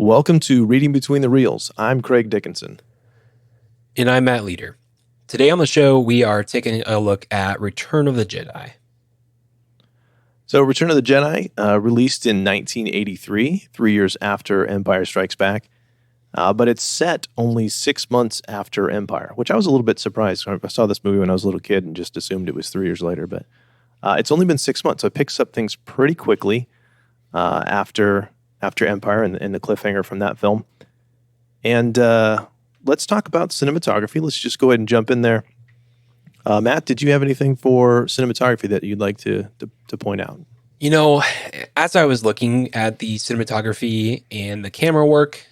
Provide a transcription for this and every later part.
Welcome to Reading Between the Reels. I'm Craig Dickinson. And I'm Matt Leader. Today on the show, we are taking a look at Return of the Jedi. So, Return of the Jedi, released in 1983, 3 years after Empire Strikes Back, but it's set only 6 months after Empire, which I was a little bit surprised. I saw this movie when I was a little kid and just assumed it was 3 years later, but it's only been 6 months, so it picks up things pretty quickly after Empire and the cliffhanger from that film. And let's talk about cinematography. Let's just go ahead and jump in there. Matt, did you have anything for cinematography that you'd like to point out? You know, as I was looking at the cinematography and the camera work,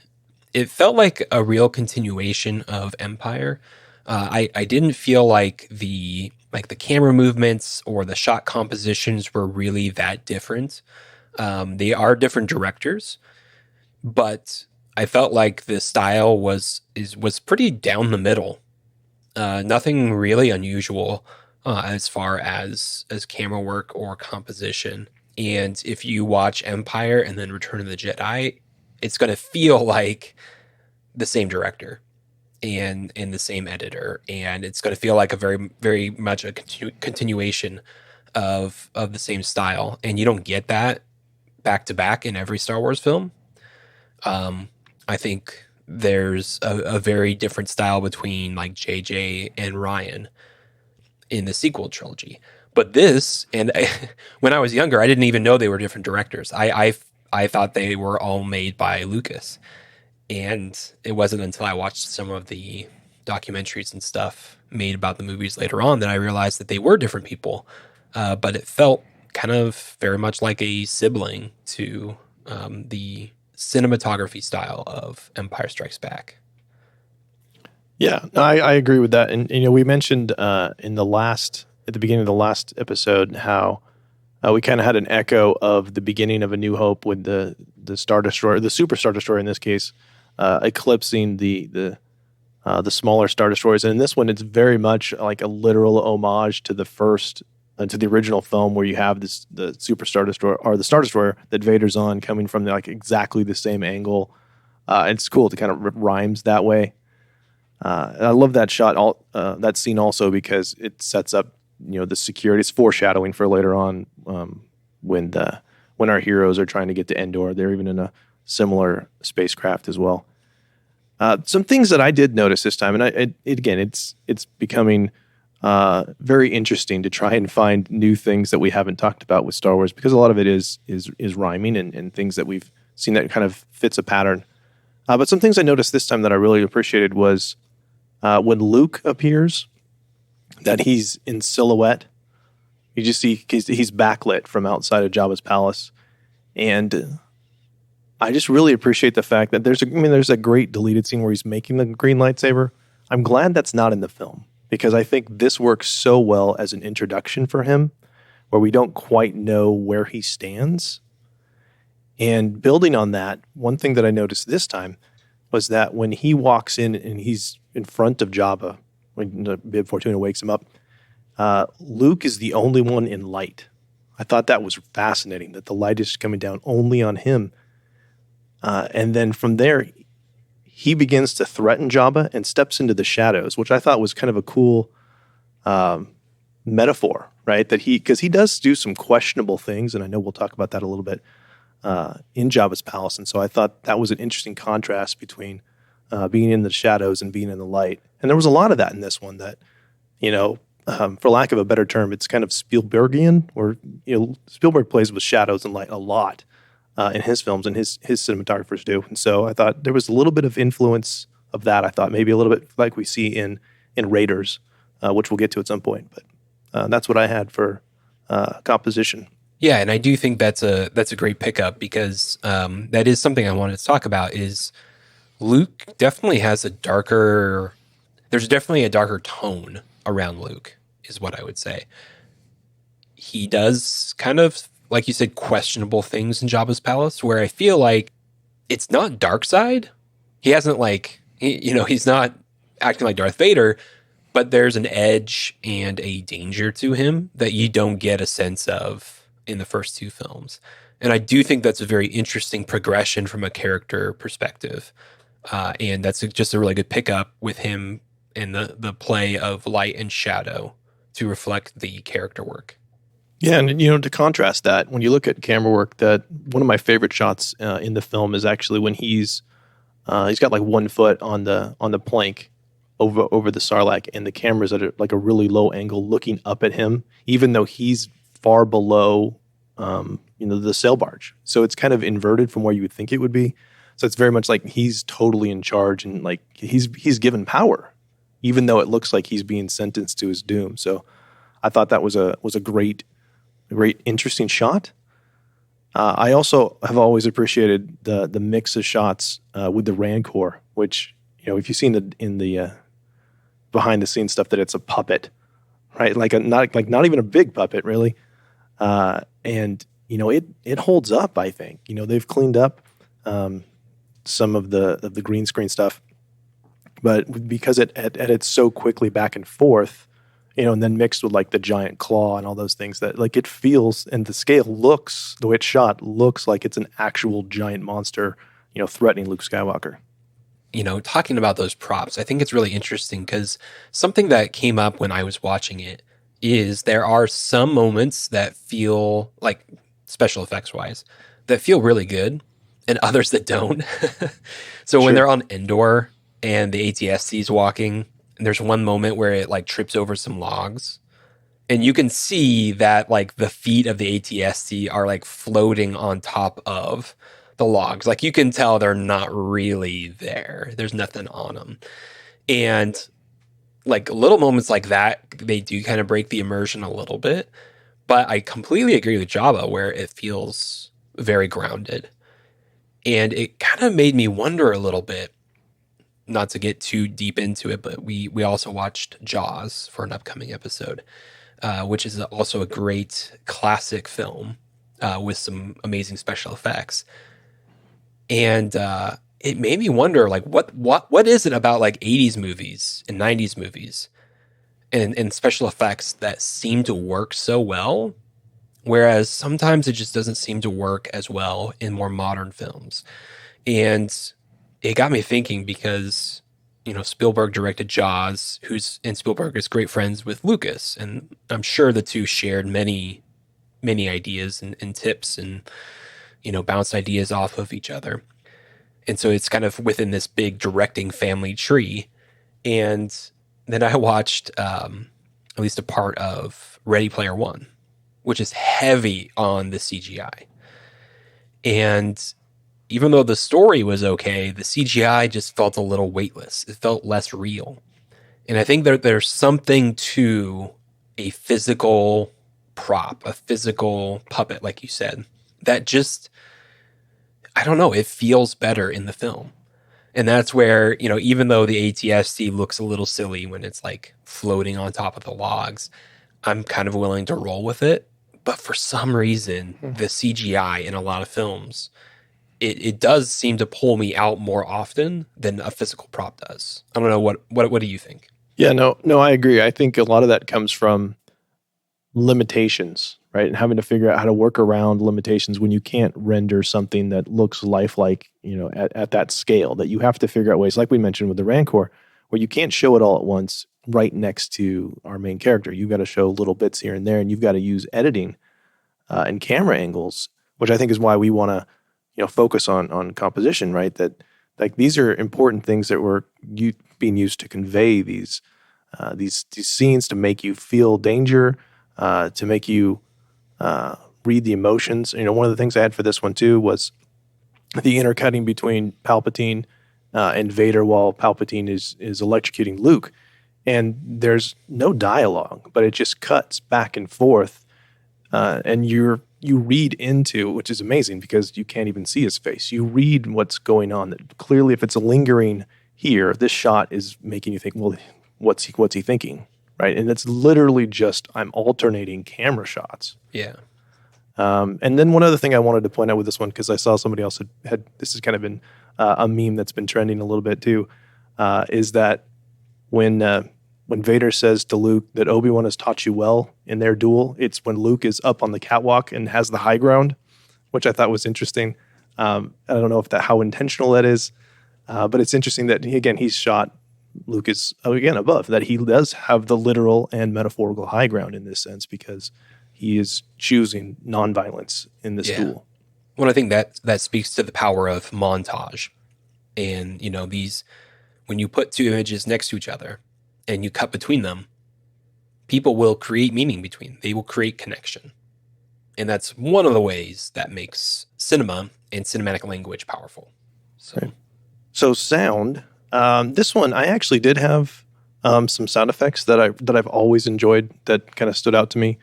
it felt like a real continuation of Empire. I didn't feel like the camera movements or the shot compositions were really that different. They are different directors, but I felt like the style was pretty down the middle. Nothing really unusual as far as camera work or composition. And if you watch Empire and then Return of the Jedi, it's going to feel like the same director and the same editor, and it's going to feel like a very, very much a continuation of the same style. And you don't get that back to back in every Star Wars film. I think there's a very different style between like JJ and Ryan in the sequel trilogy. But this, and when I was younger, I didn't even know they were different directors. I thought they were all made by Lucas. And it wasn't until I watched some of the documentaries and stuff made about the movies later on that I realized that they were different people. But it felt kind of very much like a sibling to the cinematography style of Empire Strikes Back. Yeah, I agree with that. And we mentioned at the beginning of the last episode how we kind of had an echo of the beginning of A New Hope with the Star Destroyer, the Super Star Destroyer in this case, eclipsing the smaller Star Destroyers. And in this one, it's very much like a literal homage to the first. To the original film, where you have the Super Star Destroyer or the Star Destroyer that Vader's on, coming from exactly the same angle. It's cool to kind of rhymes that way. And I love that shot, that scene also because it sets up the security. It's foreshadowing for later on when our heroes are trying to get to Endor. They're even in a similar spacecraft as well. Some things that I did notice this time, and it's becoming very interesting to try and find new things that we haven't talked about with Star Wars, because a lot of it is rhyming and things that we've seen that kind of fits a pattern. But some things I noticed this time that I really appreciated was when Luke appears, that he's in silhouette. You just see he's backlit from outside of Jabba's palace, and I just really appreciate the fact that there's a great deleted scene where he's making the green lightsaber. I'm glad that's not in the film, because I think this works so well as an introduction for him, where we don't quite know where he stands. And building on that, one thing that I noticed this time was that when he walks in and he's in front of Jabba, when Bib Fortuna wakes him up, Luke is the only one in light. I thought that was fascinating, that the light is coming down only on him. And then from there, he begins to threaten Jabba and steps into the shadows, which I thought was kind of a cool metaphor, right? Because he does do some questionable things, and I know we'll talk about that a little bit in Jabba's palace. And so I thought that was an interesting contrast between being in the shadows and being in the light. And there was a lot of that in this one that, for lack of a better term, it's kind of Spielbergian, or Spielberg plays with shadows and light a lot. In his films, and his cinematographers do. And so I thought there was a little bit of influence of that. I thought maybe a little bit like we see in Raiders, which we'll get to at some point. But that's what I had for composition. Yeah, and I do think that's a great pickup, because that is something I wanted to talk about. Is Luke definitely has there's definitely a darker tone around Luke, is what I would say. He does kind of, like you said, questionable things in Jabba's palace, where I feel like it's not dark side. He hasn't he's not acting like Darth Vader, but there's an edge and a danger to him that you don't get a sense of in the first two films. And I do think that's a very interesting progression from a character perspective. And that's just a really good pickup with him in the play of light and shadow to reflect the character work. Yeah, and to contrast that, when you look at camera work, that one of my favorite shots in the film is actually when he's got like 1 foot on the plank over the Sarlacc, and the camera's at like a really low angle, looking up at him, even though he's far below, the sail barge. So it's kind of inverted from where you would think it would be. So it's very much like he's totally in charge, and like he's given power, even though it looks like he's being sentenced to his doom. So I thought that was a great, interesting shot. I also have always appreciated the mix of shots with the Rancor, which if you've seen in the behind the scenes stuff, that it's a puppet, right? Not even a big puppet really, and it holds up. I think they've cleaned up some of the green screen stuff, but because it edits so quickly back and forth, and then mixed with like the giant claw and all those things, that like it feels, and the way it's shot looks like it's an actual giant monster, threatening Luke Skywalker. Talking about those props, I think it's really interesting because something that came up when I was watching it is there are some moments that feel like special effects wise that feel really good and others that don't. So when they're on Endor and the ATSC is walking, and there's one moment where it like trips over some logs, and you can see that like the feet of the ATSC are like floating on top of the logs. Like you can tell they're not really there. There's nothing on them. And like little moments like that, they do kind of break the immersion a little bit. But I completely agree with Jabba where it feels very grounded. And it kind of made me wonder a little bit, not to get too deep into it, but we also watched Jaws for an upcoming episode, which is also a great classic film with some amazing special effects. And it made me wonder, like, what is it about like 80s movies and 90s movies and special effects that seem to work so well, whereas sometimes it just doesn't seem to work as well in more modern films. And it got me thinking because, Spielberg directed Jaws, and Spielberg is great friends with Lucas. And I'm sure the two shared many, many ideas and tips and, bounced ideas off of each other. And so it's kind of within this big directing family tree. And then I watched at least a part of Ready Player One, which is heavy on the CGI. And even though the story was okay, the CGI just felt a little weightless. It felt less real. And I think there's something to a physical prop, a physical puppet, like you said, that just, I don't know, it feels better in the film. And that's where, even though the ATSC looks a little silly when it's like floating on top of the logs, I'm kind of willing to roll with it. But for some reason, the CGI in a lot of films, it does seem to pull me out more often than a physical prop does. I don't know, what do you think? Yeah, no, I agree. I think a lot of that comes from limitations, right? And having to figure out how to work around limitations when you can't render something that looks lifelike, at that scale, that you have to figure out ways, like we mentioned with the Rancor, where you can't show it all at once right next to our main character. You've got to show little bits here and there, and you've got to use editing and camera angles, which I think is why we want to, focus on composition, right? That like these are important things that were being used to convey these scenes, to make you feel danger, to make you read the emotions. One of the things I had for this one too was the intercutting between Palpatine and Vader while Palpatine is electrocuting Luke, and there's no dialogue, but it just cuts back and forth, and you read into, which is amazing because you can't even see his face. You read what's going on. That clearly, if it's lingering here, this shot is making you think, well, what's he thinking, right? And it's literally just I'm alternating camera shots. Yeah. And then one other thing I wanted to point out with this one, because I saw somebody else had this has kind of been a meme that's been trending a little bit too, is that when Vader says to Luke that Obi-Wan has taught you well in their duel, it's when Luke is up on the catwalk and has the high ground, which I thought was interesting. I don't know if how intentional that is, but it's interesting that he's shot Lucas again above that. He does have the literal and metaphorical high ground in this sense because he is choosing nonviolence in this Yeah. duel. Well, I think that speaks to the power of montage. And, these, when you put two images next to each other and you cut between them, people will create meaning between. They will create connection. And that's one of the ways that makes cinema and cinematic language powerful. So, Right. So sound. This one, I actually did have some sound effects that I've always enjoyed that kind of stood out to me.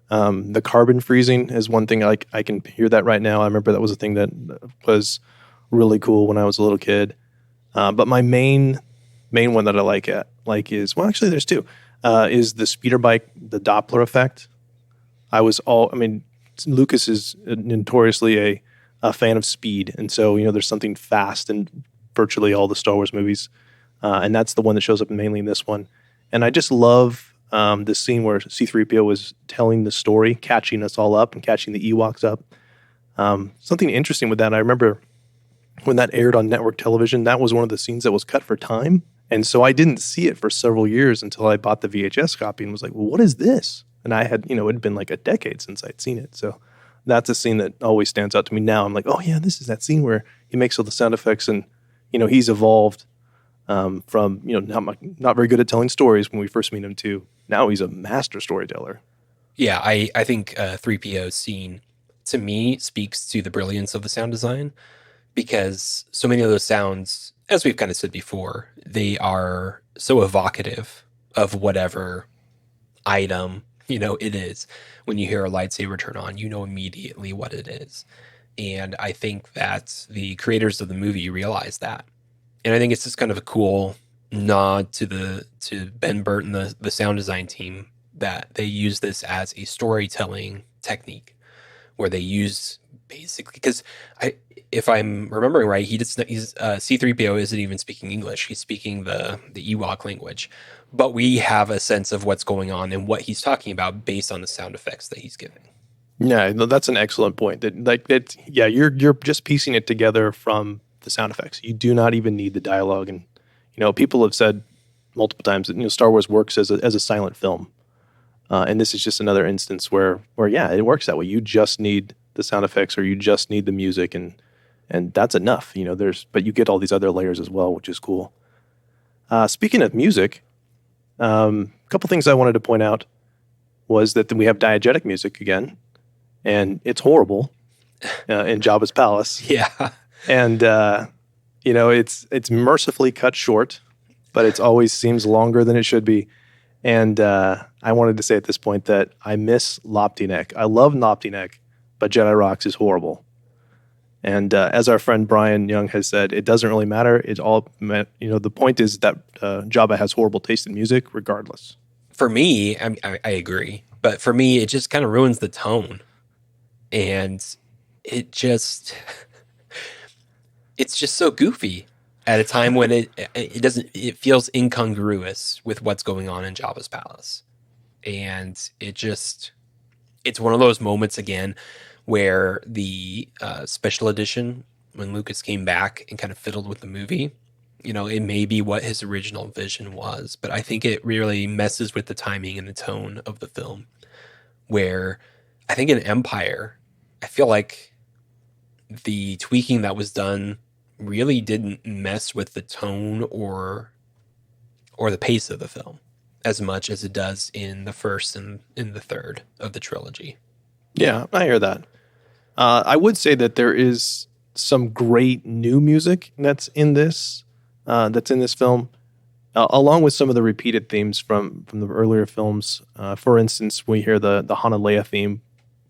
The carbon freezing is one thing. I can hear that right now. I remember that was a thing that was really cool when I was a little kid. But my main one that I like is, well, actually there's two. Is the speeder bike, the Doppler effect. Lucas is notoriously a fan of speed, and so there's something fast in virtually all the Star Wars movies, and that's the one that shows up mainly in this one. And I just love this scene where C-3PO was telling the story, catching us all up and catching the Ewoks up. Something interesting with that, I remember when that aired on network television, that was one of the scenes that was cut for time, and so I didn't see it for several years until I bought the VHS copy and was like, well, what is this? And I had, it had been like a decade since I'd seen it. So that's a scene that always stands out to me now. I'm like, oh yeah, this is that scene where he makes all the sound effects and, he's evolved from, not very good at telling stories when we first meet him to now he's a master storyteller. yeah, I think 3PO's scene, to me, speaks to the brilliance of the sound design because so many of those sounds, as we've kind of said before, they are so evocative of whatever item it is. When you hear a lightsaber turn on, you know immediately what it is. And I think that the creators of the movie realized that. And I think it's just kind of a cool nod to Ben Burton, the sound design team, that they use this as a storytelling technique where they use basically, because if I'm remembering right, he's C-3PO isn't even speaking English. He's speaking the Ewok language. But we have a sense of what's going on and what he's talking about based on the sound effects that he's giving. Yeah, no, that's an excellent point. You're just piecing it together from the sound effects. You do not even need the dialogue, and people have said multiple times that Star Wars works as a silent film, and this is just another instance where yeah, it works that way. You just need the sound effects, or you just need the music, and that's enough. But you get all these other layers as well, which is cool. Speaking of music. A couple things I wanted to point out was that we have diegetic music again, and it's horrible in Jabba's palace. Yeah. And it's mercifully cut short, but it always seems longer than it should be. And I wanted to say at this point that I miss Loptinek. I love Loptinek, but Jedi Rocks is horrible. And as our friend Brian Young has said, it doesn't really matter. It's all, the point is that Jabba has horrible taste in music regardless. For me, I agree. But for me, it just kind of ruins the tone. And it's just so goofy at a time when it feels incongruous with what's going on in Jabba's palace. And it's one of those moments again where the special edition, when Lucas came back and kind of fiddled with the movie, it may be what his original vision was, but I think it really messes with the timing and the tone of the film. Where I think in Empire, I feel like the tweaking that was done really didn't mess with the tone or the pace of the film as much as it does in the first and in the third of the trilogy. Yeah, I hear that. I would say that there is some great new music that's in this film, along with some of the repeated themes from the earlier films. For instance, we hear the Han and Leia theme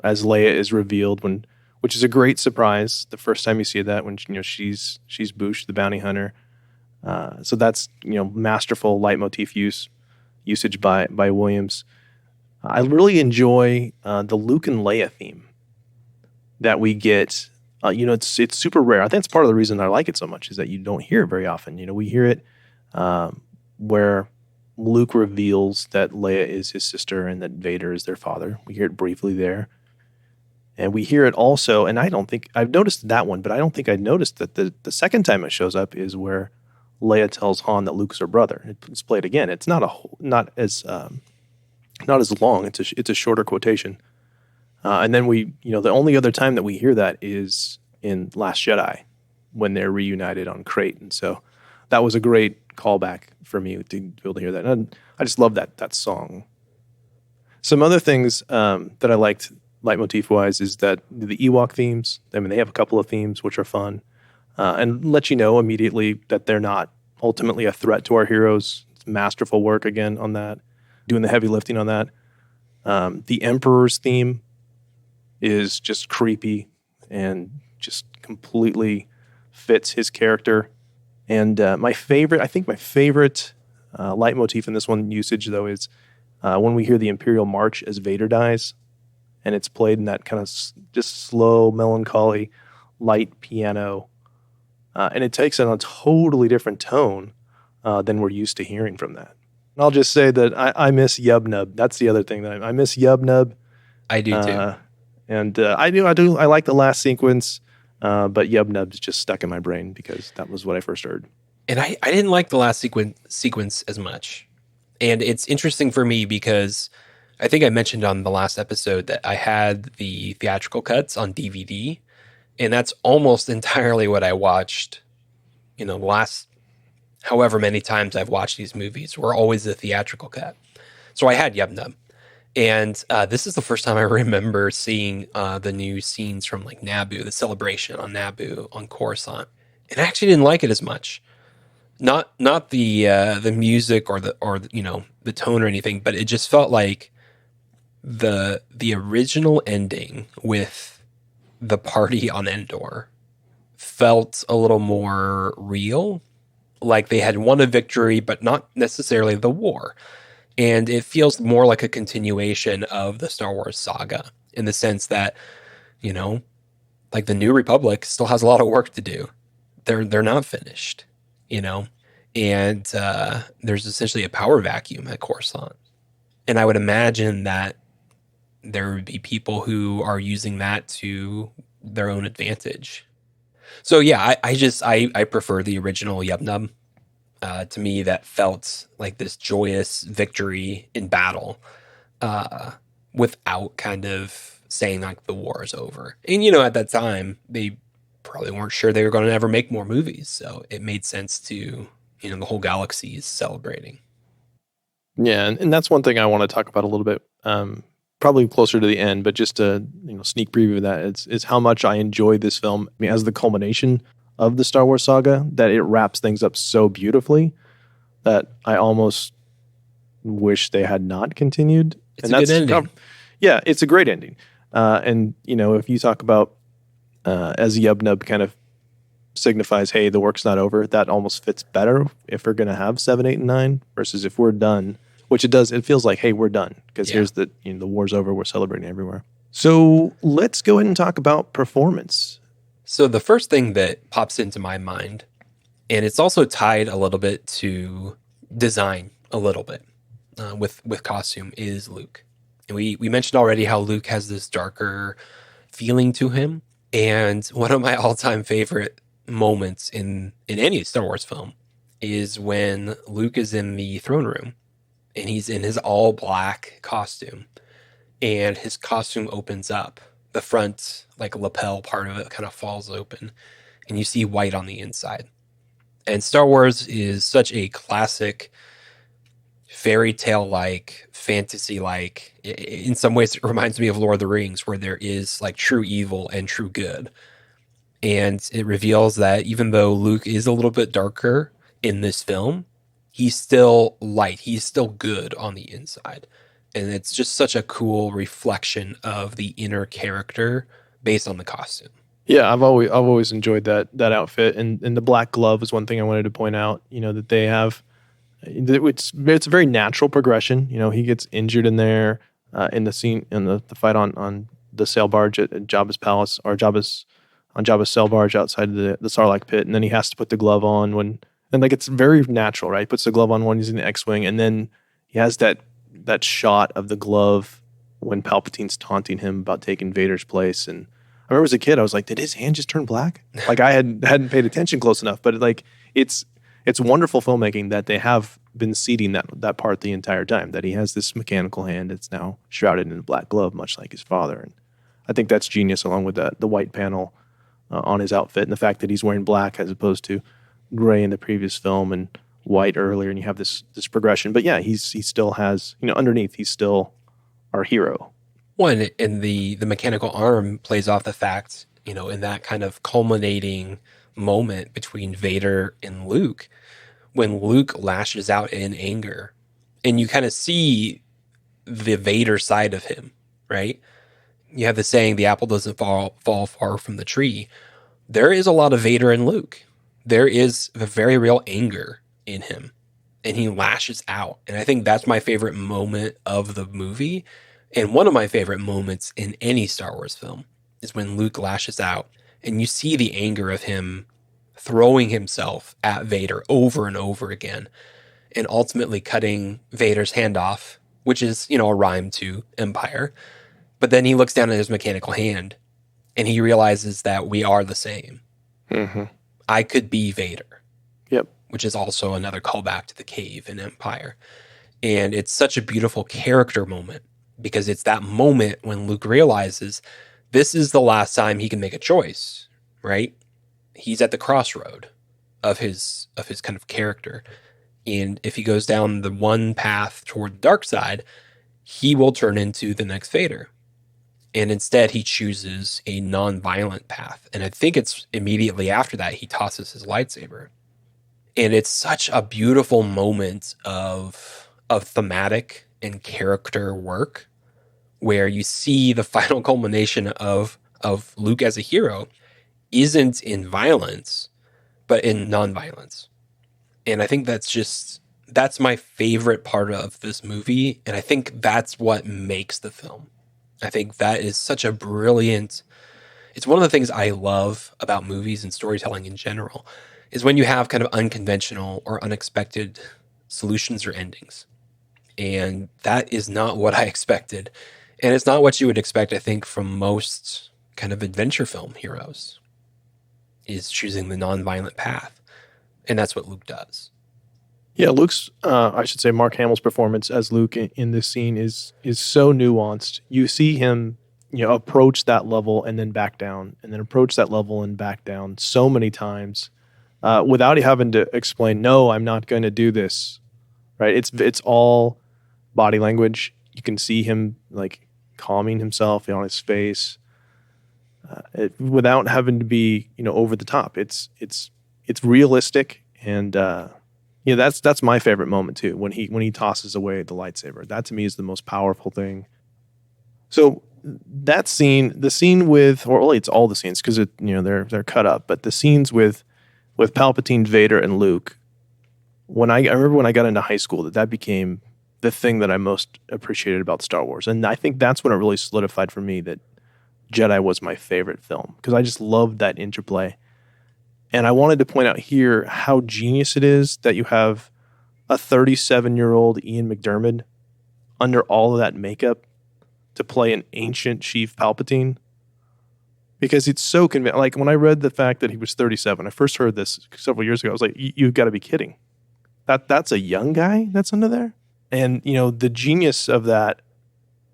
as Leia is revealed, which is a great surprise the first time you see that when she's Boushh, the bounty hunter. So that's masterful leitmotif usage by Williams. I really enjoy the Luke and Leia theme that we get. It's super rare. I think that's part of the reason I like it so much is that you don't hear it very often. We hear it where Luke reveals that Leia is his sister and that Vader is their father. We hear it briefly there. And we hear it also, and I don't think I've noticed that one, but I don't think I noticed that the second time it shows up is where Leia tells Han that Luke's her brother. It's played again. It's not as long. It's a shorter quotation. And then the only other time that we hear that is in Last Jedi when they're reunited on Crate. And so that was a great callback for me to be able to hear that. And I just love that song. Some other things that I liked leitmotif-wise is that the Ewok themes, I mean, they have a couple of themes which are fun and let you know immediately that they're not ultimately a threat to our heroes. It's masterful work again on that, doing the heavy lifting on that. The Emperor's theme is just creepy and just completely fits his character. And my favorite leitmotif in this one usage, though, is when we hear the Imperial March as Vader dies, and it's played in that kind of just slow, melancholy, light piano. And it takes on a totally different tone than we're used to hearing from that. And I'll just say that I miss Yub Nub. That's the other thing that I miss Yub Nub. I do too. And I like the last sequence, but Yub Nub's just stuck in my brain because that was what I first heard. And I didn't like the last sequence as much. And it's interesting for me because I think I mentioned on the last episode that I had the theatrical cuts on DVD, and that's almost entirely what I watched. The last however many times I've watched these movies were always the theatrical cut. So I had Yub Nub. And this is the first time I remember seeing the new scenes from like Naboo, the celebration on Naboo on Coruscant. And I actually didn't like it as much. Not the music or the tone or anything, but it just felt like the original ending with the party on Endor felt a little more real, like they had won a victory, but not necessarily the war. And it feels more like a continuation of the Star Wars saga in the sense that, like the New Republic still has a lot of work to do. They're not finished, and there's essentially a power vacuum at Coruscant. And I would imagine that there would be people who are using that to their own advantage. So yeah, I prefer the original Yub Nub. To me, that felt like this joyous victory in battle without kind of saying like the war is over. And, at that time, they probably weren't sure they were going to ever make more movies. So it made sense to, the whole galaxy is celebrating. Yeah, and that's one thing I want to talk about a little bit, probably closer to the end, but just a sneak preview of that is how much I enjoy this film. I mean, as the culmination of the Star Wars saga, that it wraps things up so beautifully that I almost wish they had not continued. It's a good ending. Yeah, it's a great ending. And, if you talk about as Yub Nub kind of signifies, hey, the work's not over, that almost fits better if we're going to have 7, 8, and 9 versus if we're done, which it does. It feels like, hey, we're done because here's the war's over. We're celebrating everywhere. So let's go ahead and talk about performance. So the first thing that pops into my mind, and it's also tied a little bit to design a little bit with costume, is Luke. And we mentioned already how Luke has this darker feeling to him. And one of my all-time favorite moments in any Star Wars film is when Luke is in the throne room and he's in his all black costume and his costume opens up. The front, like lapel part of it kind of falls open and you see white on the inside. And Star Wars is such a classic fairy tale-like, fantasy-like. In some ways, it reminds me of Lord of the Rings, where there is like true evil and true good. And it reveals that even though Luke is a little bit darker in this film, he's still light. He's still good on the inside. And it's just such a cool reflection of the inner character based on the costume. Yeah, I've always enjoyed that outfit, and the black glove is one thing I wanted to point out. That they have. It's a very natural progression. He gets injured in there in the scene in the fight on the sail barge at Jabba's palace, or Jabba's sail barge outside the Sarlacc pit, and then he has to put the glove on it's very natural, right? He puts the glove on when he's in the X-wing, and then he has that shot of the glove when Palpatine's taunting him about taking Vader's place. And I remember as a kid, I was like, did his hand just turn black? Like I hadn't paid attention close enough, but like it's wonderful filmmaking that they have been seeding that part the entire time, that he has this mechanical hand that's now shrouded in a black glove, much like his father. And I think that's genius, along with the white panel on his outfit and the fact that he's wearing black as opposed to gray in the previous film and white earlier, and you have this progression. But yeah, he still has, underneath, he's still our hero. One, and the mechanical arm plays off the fact, in that kind of culminating moment between Vader and Luke, when Luke lashes out in anger, and you kind of see the Vader side of him, right? You have the saying, the apple doesn't fall far from the tree. There is a lot of Vader in Luke. There is a very real anger in him, and he lashes out. And I think that's my favorite moment of the movie. And one of my favorite moments in any Star Wars film is when Luke lashes out and you see the anger of him throwing himself at Vader over and over again, and ultimately cutting Vader's hand off, which is, a rhyme to Empire. But then he looks down at his mechanical hand and he realizes that we are the same. Mm-hmm. I could be Vader. Yep. Which is also another callback to the cave in Empire. And it's such a beautiful character moment, because it's that moment when Luke realizes this is the last time he can make a choice, right? He's at the crossroad of his kind of character. And if he goes down the one path toward the dark side, he will turn into the next Vader. And instead, he chooses a non-violent path. And I think it's immediately after that he tosses his lightsaber. And it's such a beautiful moment of thematic and character work, where you see the final culmination of Luke as a hero isn't in violence, but in non-violence. And I think that's my favorite part of this movie. And I think that's what makes the film. I think that is such a brilliant, it's one of the things I love about movies and storytelling in general, is when you have kind of unconventional or unexpected solutions or endings. And that is not what I expected. And it's not what you would expect, I think, from most kind of adventure film heroes, is choosing the non-violent path. And that's what Luke does. Yeah, I should say Mark Hamill's performance as Luke in this scene is so nuanced. You see him, approach that level and then back down, and then approach that level and back down so many times, without having to explain, no, I'm not going to do this, right? It's all body language. You can see him like calming himself on his face, without having to be, over the top. It's realistic, and that's my favorite moment too. When he tosses away the lightsaber, that to me is the most powerful thing. So that scene, the scene with, or really it's all the scenes because they're cut up, but the scenes with Palpatine, Vader, and Luke. I remember when I got into high school that became the thing that I most appreciated about Star Wars, and I think that's when it really solidified for me that Jedi was my favorite film, because I just loved that interplay. And I wanted to point out here how genius it is that you have a 37-year-old Ian McDiarmid under all of that makeup to play an ancient Chief Palpatine. Because it's so convincing. Like, when I read the fact that he was 37, I first heard this several years ago, I was like, you've got to be kidding. That's a young guy that's under there? And, the genius of that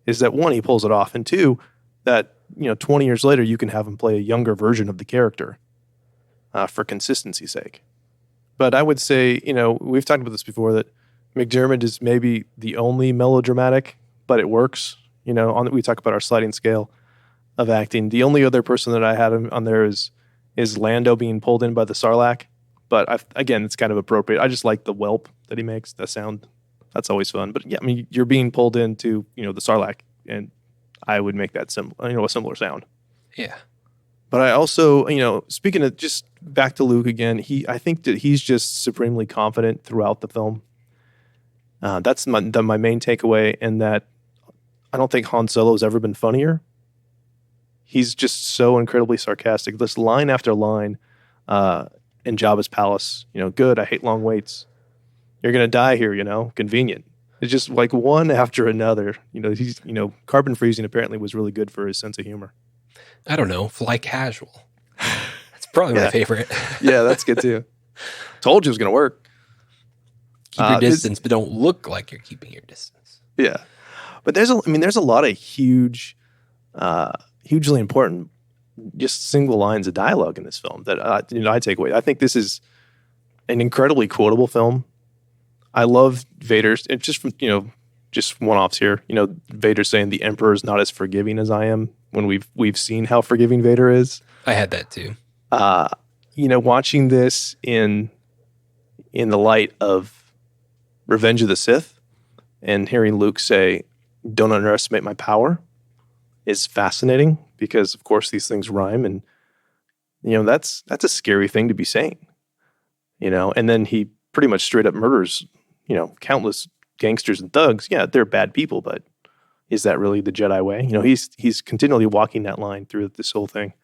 is that, one, he pulls it off, and two, that, 20 years later, you can have him play a younger version of the character. For consistency's sake. But I would say, we've talked about this before, that McDiarmid is maybe the only melodramatic, but it works. We talk about our sliding scale of acting. The only other person that I had on there is Lando being pulled in by the Sarlacc. But again, it's kind of appropriate. I just like the whelp that he makes, the sound. That's always fun. But yeah, I mean, you're being pulled into, the Sarlacc, and I would make that a similar sound. Yeah. But I also, speaking of, just back to Luke again, I think that he's just supremely confident throughout the film. That's my main takeaway, and that I don't think Han Solo has ever been funnier. He's just so incredibly sarcastic. This line after line in Jabba's palace, good, I hate long waits. You're going to die here, convenient. It's just like one after another. Carbon freezing apparently was really good for his sense of humor. I don't know, fly casual. That's probably my Yeah, favorite. yeah, that's good too. Told you it was gonna work. Keep your This, distance, but don't look like you're keeping your distance. yeah, but there's a lot of hugely important, just single lines of dialogue in this film that I take away. I think this is an incredibly quotable film. I love Vader's. It's just from just one offs here. Vader saying the Emperor is not as forgiving as I am. When we've seen how forgiving Vader is. I had that too. Watching this in the light of Revenge of the Sith and hearing Luke say, "Don't underestimate my power," is fascinating because, of course, these things rhyme, and that's a scary thing to be saying. And then he pretty much straight up murders, countless gangsters and thugs. Yeah, they're bad people, but is that really the Jedi way? He's continually walking that line through this whole thing.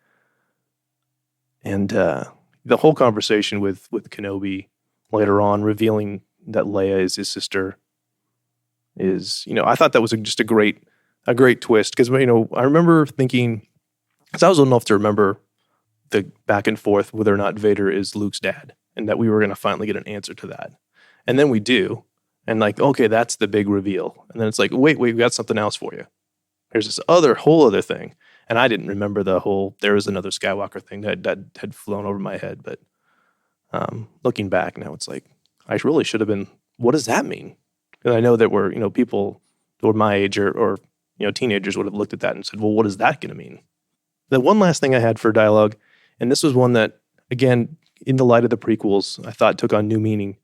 And the whole conversation with Kenobi later on, revealing that Leia is his sister, is I thought that was just a great twist because I remember thinking, because I was old enough to remember the back and forth whether or not Vader is Luke's dad, and that we were going to finally get an answer to that, and then we do, and like, okay, that's the big reveal, and then it's like, wait, we got something else for you. There's this whole other thing. And I didn't remember there was another Skywalker thing that had flown over my head. But looking back now, it's like, I really should have been, what does that mean? And I know that people who were my age or teenagers would have looked at that and said, well, what is that going to mean? The one last thing I had for dialogue, and this was one that, again, in the light of the prequels, I thought took on new meaning.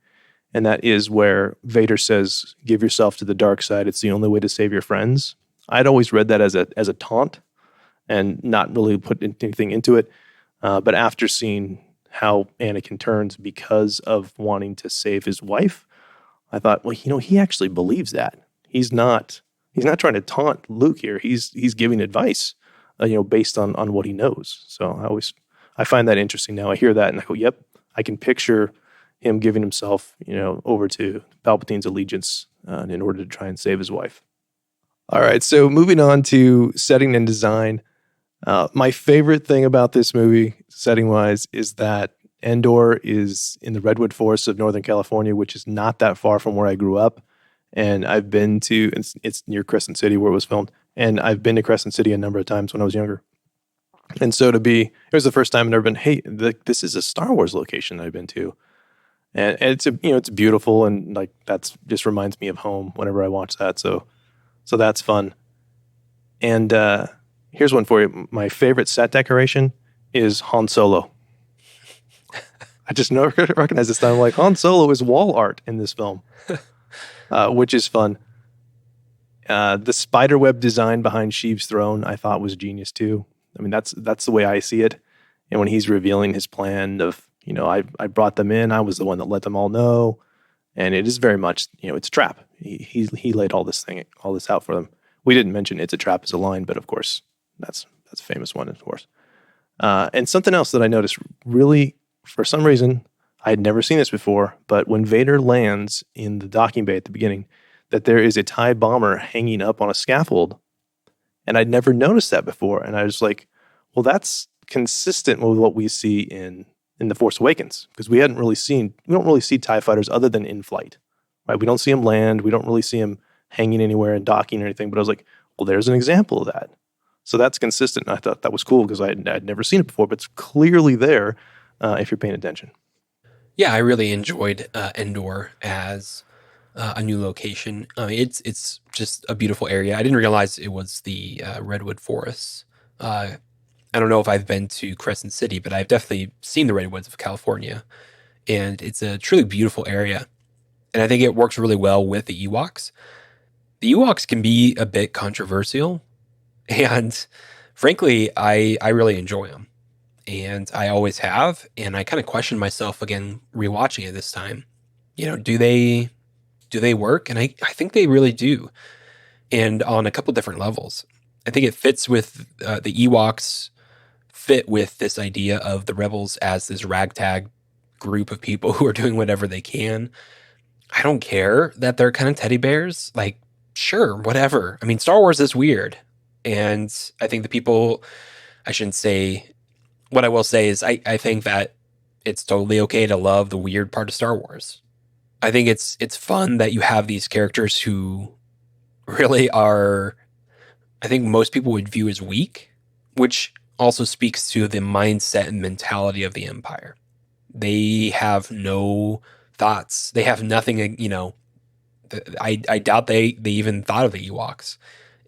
And that is where Vader says, give yourself to the dark side. It's the only way to save your friends. I'd always read that as a taunt and not really put anything into it. But after seeing how Anakin turns because of wanting to save his wife, I thought, well, he actually believes that. He's not trying to taunt Luke here. He's giving advice, based on what he knows. So I find that interesting now. I hear that and I go, yep, I can picture him giving himself, over to Palpatine's allegiance in order to try and save his wife. All right, so moving on to setting and design. My favorite thing about this movie, setting-wise, is that Endor is in the Redwood Forests of Northern California, which is not that far from where I grew up. And I've been to, it's near Crescent City where it was filmed. And I've been to Crescent City a number of times when I was younger. And so it was the first time I've ever been, hey, this is a Star Wars location that I've been to. And it's beautiful. And like, that's just reminds me of home whenever I watch that. So that's fun. And here's one for you. My favorite set decoration is Han Solo. I just recognize this time. I'm like, Han Solo is wall art in this film, which is fun. The spiderweb design behind Sheev's throne, I thought was genius too. I mean, that's the way I see it. And when he's revealing his plan of, I brought them in, I was the one that let them all know. And it is very much, it's a trap. He laid all this out for them. We didn't mention it's a trap as a line, but of course, that's a famous one, of course. And something else that I noticed really, for some reason, I had never seen this before, but when Vader lands in the docking bay at the beginning, that there is a TIE bomber hanging up on a scaffold. And I'd never noticed that before. And I was like, well, that's consistent with what we see in The Force Awakens, because we don't really see TIE fighters other than in flight, right? We don't see them land. We don't really see them hanging anywhere and docking or anything. But I was like, well, there's an example of that. So that's consistent. And I thought that was cool because I'd never seen it before, but it's clearly there if you're paying attention. Yeah, I really enjoyed Endor as a new location. It's just a beautiful area. I didn't realize it was the Redwood Forests. I don't know if I've been to Crescent City, but I've definitely seen the Redwoods of California. And it's a truly beautiful area. And I think it works really well with the Ewoks. The Ewoks can be a bit controversial. And frankly, I really enjoy them. And I always have. And I kind of question myself again, rewatching it this time. Do they work? And I think they really do. And on a couple different levels. I think it fits with the Ewoks fit with this idea of the rebels as this ragtag group of people who are doing whatever they can. I don't care that they're kind of teddy bears. Like, sure, whatever. I mean, Star Wars is weird. And I think the people, I shouldn't say, what I will say is I think that it's totally okay to love the weird part of Star Wars. I think it's fun that you have these characters who really are, I think most people would view as weak, which also speaks to the mindset and mentality of the Empire. They have no thoughts. They have nothing, I doubt they even thought of the Ewoks,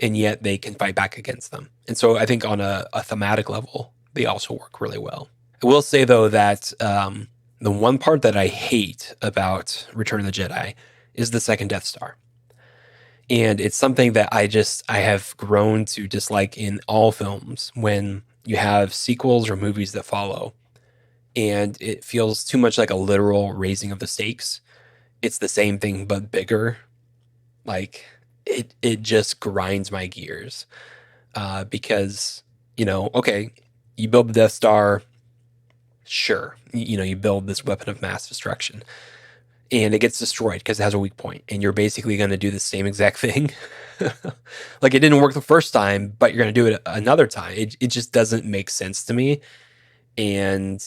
and yet they can fight back against them. And so I think on a thematic level, they also work really well. I will say though that the one part that I hate about Return of the Jedi is the second Death Star. And it's something that I have grown to dislike in all films when you have sequels or movies that follow and it feels too much like a literal raising of the stakes. It's the same thing but bigger. Like it just grinds my gears because okay, you build the Death Star, sure, you build this weapon of mass destruction, and it gets destroyed because it has a weak point, and you're basically going to do the same exact thing. Like it didn't work the first time, but you're going to do it another time. It just doesn't make sense to me, and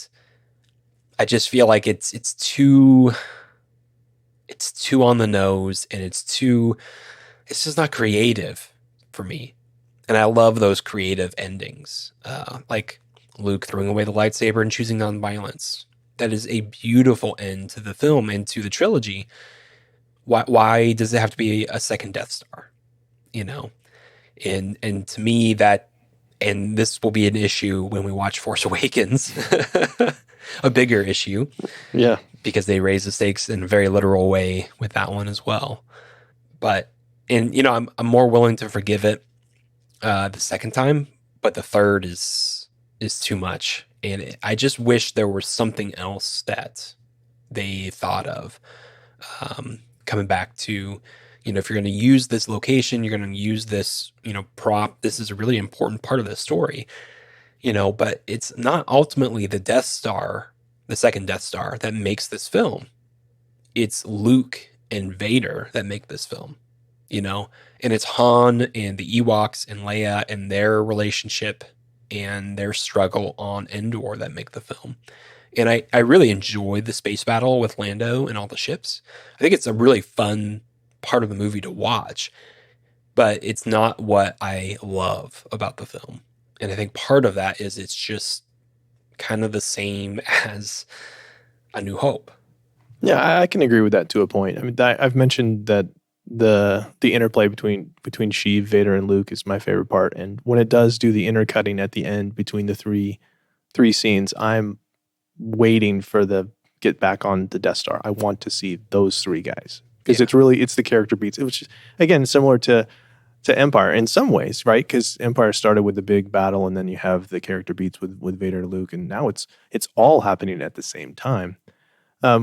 I just feel like it's too on the nose, and it's just not creative for me. And I love those creative endings, like Luke throwing away the lightsaber and choosing nonviolence. That is a beautiful end to the film and to the trilogy. Why does it have to be a second Death Star? You know, and to me that, and this will be an issue when we watch Force Awakens, a bigger issue Yeah. because they raise the stakes in a very literal way with that one as well. But and I'm more willing to forgive it the second time, but the third is too much, and I just wish there was something else that they thought of. Coming back to, if you're going to use this location, you're going to use this, prop. This is a really important part of the story, but it's not ultimately the Death Star, the second Death Star, that makes this film. It's Luke and Vader that make this film, and it's Han and the Ewoks and Leia and their relationship and their struggle on Endor that make the film. And I really enjoyed the space battle with Lando and all the ships. I think it's a really fun part of the movie to watch, but it's not what I love about the film. And I think part of that is it's just kind of the same as A New Hope. Yeah, I can agree with that to a point. I mean, I've mentioned that the interplay between Sheev, Vader, and Luke is my favorite part. And when it does do the intercutting at the end between the three scenes, I'm waiting for the get back on the Death Star. I want to see those three guys because it's the character beats. It was just, again, similar to Empire in some ways, right? Because Empire started with the big battle, and then you have the character beats with Vader and Luke, and now it's all happening at the same time.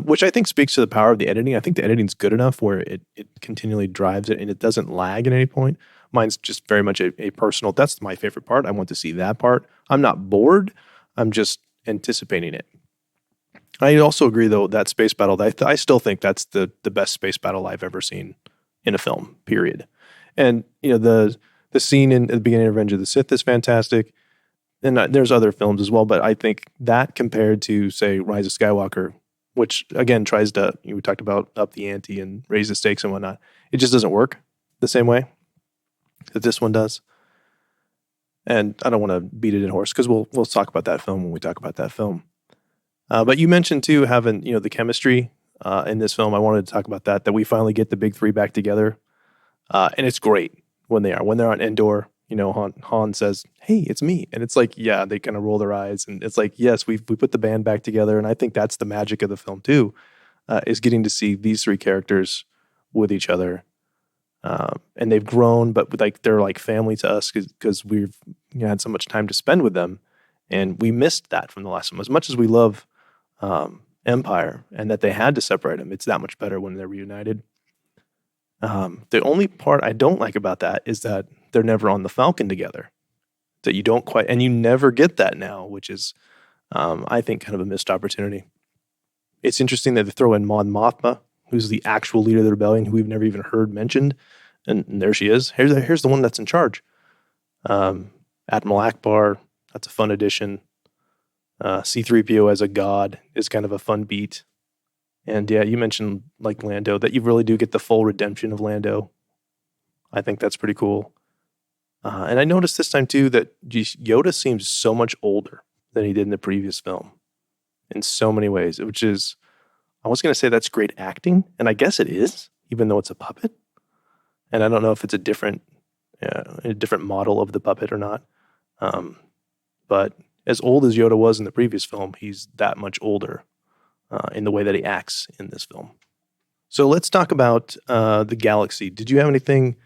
Which I think speaks to the power of the editing. I think the editing's good enough where it continually drives it and it doesn't lag at any point. Mine's just very much a personal, that's my favorite part. I want to see that part. I'm not bored. I'm just anticipating it. I also agree, though, that space battle, I still think that's the best space battle I've ever seen in a film, period. And, the scene at the beginning of Revenge of the Sith is fantastic. And there's other films as well, but I think that compared to, say, Rise of Skywalker, which again tries to, we talked about up the ante and raise the stakes and whatnot, it just doesn't work the same way that this one does. And I don't want to beat it in horse because we'll talk about that film when we talk about that film. But you mentioned too having the chemistry in this film. I wanted to talk about that we finally get the big three back together, and it's great when they're on Endor. Han says, "Hey, it's me," and it's like, yeah, they kind of roll their eyes, and it's like, yes, we put the band back together, and I think that's the magic of the film too, is getting to see these three characters with each other, and they've grown, but they're like family to us because we've had so much time to spend with them, and we missed that from the last one. As much as we love Empire and that they had to separate them, it's that much better when they're reunited. The only part I don't like about that is that they're never on the Falcon together. That you don't quite, and you never get that now, which is, I think, kind of a missed opportunity. It's interesting that they throw in Mon Mothma, who's the actual leader of the rebellion, who we've never even heard mentioned. And there she is. Here's the one that's in charge. Admiral Akbar, that's a fun addition. C-3PO as a god is kind of a fun beat. And yeah, you mentioned like Lando, that you really do get the full redemption of Lando. I think that's pretty cool. And I noticed this time too that Yoda seems so much older than he did in the previous film in so many ways, which is, I was going to say that's great acting, and I guess it is, even though it's a puppet. And I don't know if it's a different model of the puppet or not. But as old as Yoda was in the previous film, he's that much older in the way that he acts in this film. So let's talk about the galaxy. Did you have anything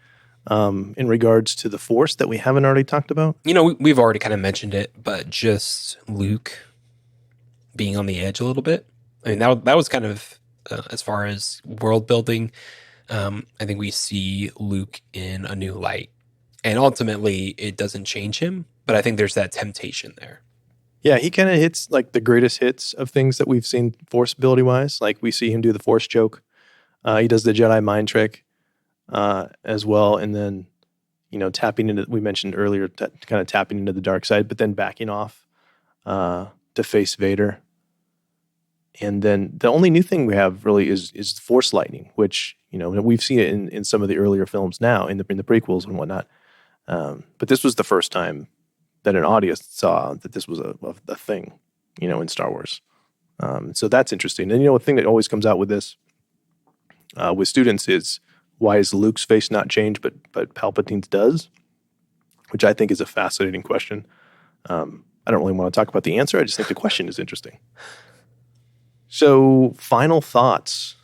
in regards to the Force that we haven't already talked about? We've already kind of mentioned it, but just Luke being on the edge a little bit. I mean, that was kind of, as far as world building, I think we see Luke in a new light. And ultimately, it doesn't change him, but I think there's that temptation there. Yeah, he kind of hits like the greatest hits of things that we've seen Force ability-wise. Like we see him do the Force choke. He does the Jedi mind trick as well. And then, tapping into, we mentioned earlier, kind of tapping into the dark side, but then backing off to face Vader. And then the only new thing we have really is Force lightning, which, we've seen it in some of the earlier films now, in the prequels and whatnot. But this was the first time that an audience saw that this was a thing, in Star Wars. So that's interesting. And, a thing that always comes out with this, with students is, why is Luke's face not changed, but Palpatine's does? Which I think is a fascinating question. I don't really want to talk about the answer. I just think the question is interesting. So, final thoughts,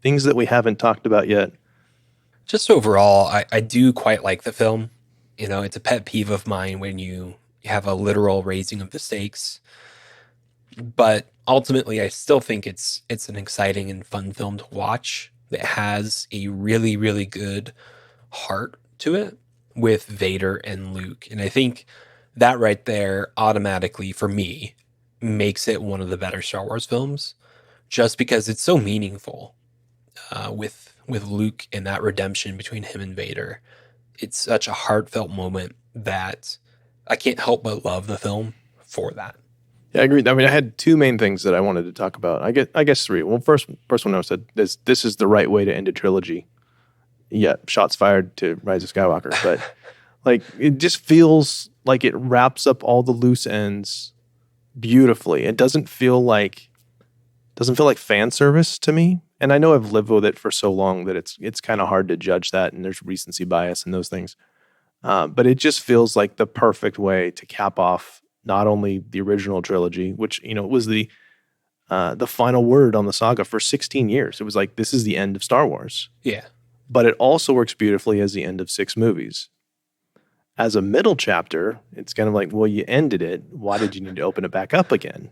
things that we haven't talked about yet. Just overall, I do quite like the film. It's a pet peeve of mine when you have a literal raising of the stakes. But ultimately, I still think it's an exciting and fun film to watch that has a really, really good heart to it with Vader and Luke. And I think that right there automatically, for me, makes it one of the better Star Wars films, just because it's so meaningful with Luke and that redemption between him and Vader. It's such a heartfelt moment that I can't help but love the film for that. Yeah, I agree. I mean, I had two main things that I wanted to talk about. I guess three. Well, first one I said this is the right way to end a trilogy. Yeah, shots fired to Rise of Skywalker, but like it just feels like it wraps up all the loose ends beautifully. It doesn't feel like fan service to me. And I know I've lived with it for so long that it's kind of hard to judge that, and there's recency bias and those things. But it just feels like the perfect way to cap off not only the original trilogy, which was the final word on the saga for 16 years. It was like, this is the end of Star Wars. Yeah. But it also works beautifully as the end of 6 movies. As a middle chapter, it's kind of like, well, you ended it. Why did you need to open it back up again?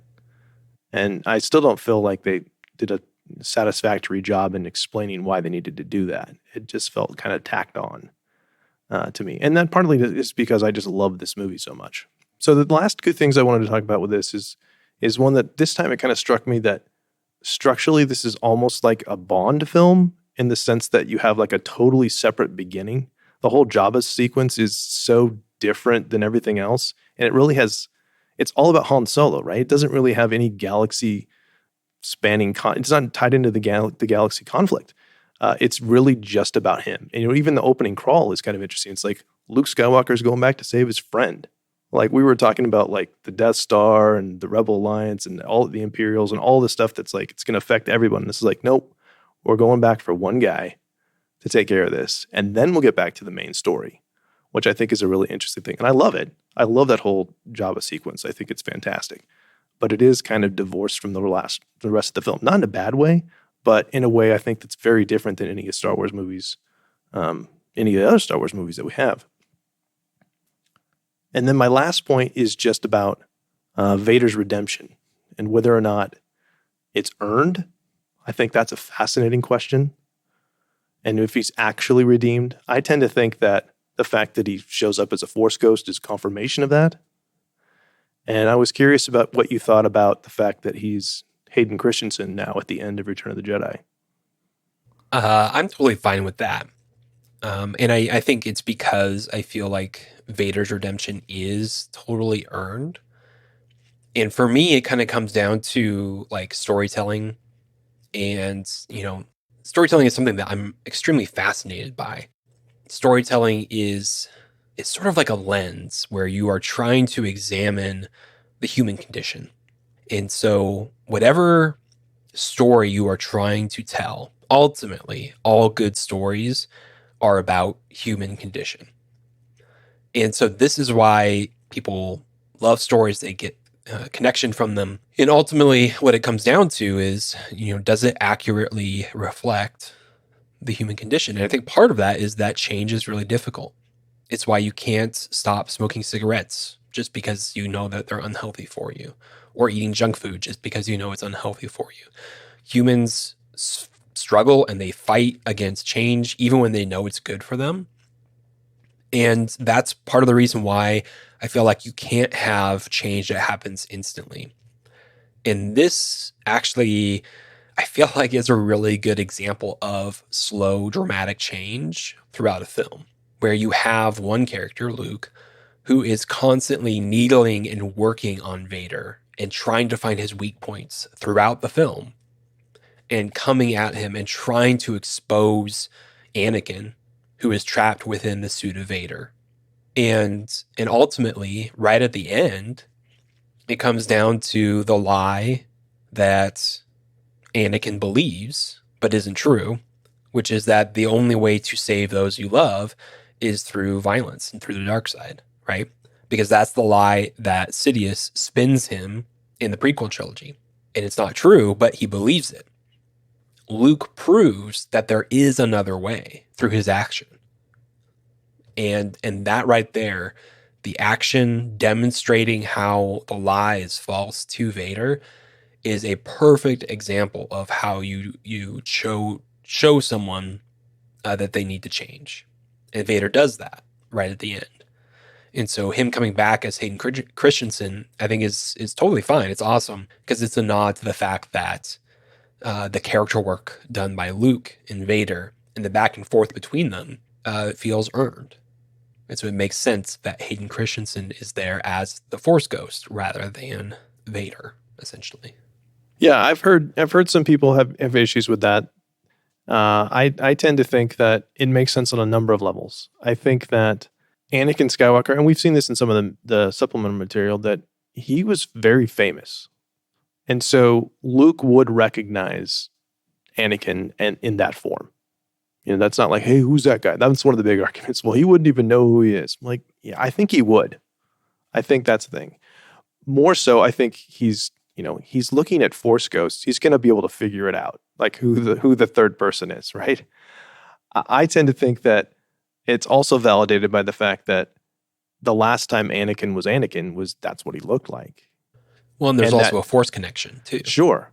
And I still don't feel like they did a satisfactory job in explaining why they needed to do that. It just felt kind of tacked on to me. And that partly is because I just love this movie so much. So the last good things I wanted to talk about with this is one that this time it kind of struck me that structurally this is almost like a Bond film, in the sense that you have like a totally separate beginning. The whole Jabba sequence is so different than everything else. And it really it's all about Han Solo, right? It doesn't really have any galaxy spanning, it's not tied into the galaxy conflict. It's really just about him. And even the opening crawl is kind of interesting. It's like Luke Skywalker's going back to save his friend. Like we were talking about like the Death Star and the Rebel Alliance and all the Imperials and all this stuff that's like, it's going to affect everyone. And this is like, nope, we're going back for one guy to take care of this. And then we'll get back to the main story, which I think is a really interesting thing. And I love it. I love that whole Jabba sequence. I think it's fantastic. But it is kind of divorced from the rest of the film. Not in a bad way, but in a way I think that's very different than any of the Star Wars movies, any of the other Star Wars movies that we have. And then my last point is just about Vader's redemption and whether or not it's earned. I think that's a fascinating question. And if he's actually redeemed, I tend to think that the fact that he shows up as a Force ghost is confirmation of that. And I was curious about what you thought about the fact that he's Hayden Christensen now at the end of Return of the Jedi. I'm totally fine with that. And I think it's because I feel like Vader's redemption is totally earned. And for me, it kind of comes down to like storytelling. And, storytelling is something that I'm extremely fascinated by. Storytelling is it's sort of like a lens where you are trying to examine the human condition. And so whatever story you are trying to tell, ultimately, all good stories are about human condition. And so this is why people love stories. They get connection from them. And ultimately, what it comes down to is, does it accurately reflect the human condition? And I think part of that is that change is really difficult. It's why you can't stop smoking cigarettes just because you know that they're unhealthy for you, or eating junk food just because you know it's unhealthy for you. Humans struggle and they fight against change even when they know it's good for them. And that's part of the reason why I feel like you can't have change that happens instantly. And this actually, I feel like, is a really good example of slow, dramatic change throughout a film, where you have one character, Luke, who is constantly needling and working on Vader and trying to find his weak points throughout the film and coming at him and trying to expose Anakin, who is trapped within the suit of Vader. And ultimately, right at the end, it comes down to the lie that Anakin believes, but isn't true, which is that the only way to save those you love is through violence and through the dark side, right? Because that's the lie that Sidious spins him in the prequel trilogy. And it's not true, but he believes it. Luke proves that there is another way through his action. And that right there, the action demonstrating how the lie is false to Vader, is a perfect example of how you show someone that they need to change. And Vader does that right at the end. And so him coming back as Hayden Christensen, I think is totally fine. It's awesome because it's a nod to the fact that the character work done by Luke and Vader and the back and forth between them feels earned. And so it makes sense that Hayden Christensen is there as the Force Ghost rather than Vader, essentially. Yeah, I've heard some people have issues with that. I tend to think that it makes sense on a number of levels. I think that Anakin Skywalker, and we've seen this in some of the supplemental material, that he was very famous. And so Luke would recognize Anakin and in that form. That's not like, hey, who's that guy? That's one of the big arguments. Well, he wouldn't even know who he is. I'm like, yeah, I think he would. I think that's the thing. More so, I think he's looking at Force ghosts. He's going to be able to figure it out, like who the third person is, right? I tend to think that it's also validated by the fact that the last time Anakin was that's what he looked like. Well, and there's also a Force connection too. Sure.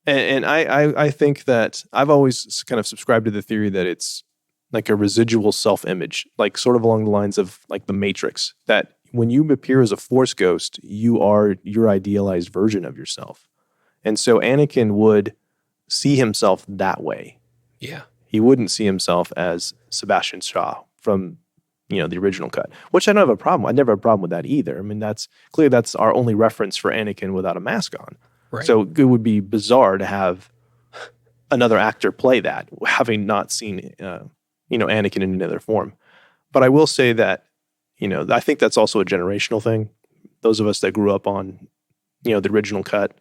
And I think that I've always kind of subscribed to the theory that it's like a residual self-image, like sort of along the lines of like the Matrix, that when you appear as a Force ghost, you are your idealized version of yourself. And so Anakin would see himself that way. Yeah. He wouldn't see himself as Sebastian Shaw from, the original cut, which I don't have a problem. I never have a problem with that either. I mean, that's our only reference for Anakin without a mask on. Right. So it would be bizarre to have another actor play that, having not seen, Anakin in another form. But I will say that, I think that's also a generational thing. Those of us that grew up on, the original cut,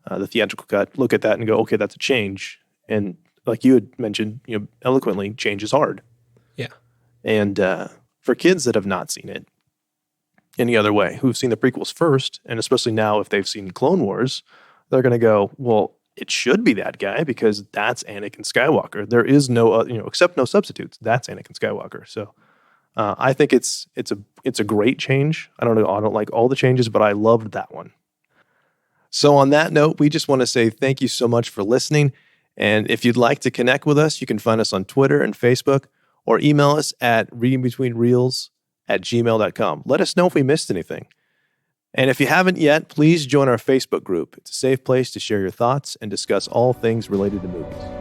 the theatrical cut, look at that and go, okay, that's a change. And like you had mentioned, eloquently, change is hard. Yeah. And for kids that have not seen it any other way, who've seen the prequels first, and especially now if they've seen Clone Wars, they're going to go, well, it should be that guy because that's Anakin Skywalker. There is no, except no substitutes. That's Anakin Skywalker. So I think it's a great change. I don't like all the changes, but I loved that one. So on that note, we just want to say thank you so much for listening. And if you'd like to connect with us, you can find us on Twitter and Facebook, or email us at readingbetweenreels@gmail.com. Let us know if we missed anything. And if you haven't yet, please join our Facebook group. It's a safe place to share your thoughts and discuss all things related to movies.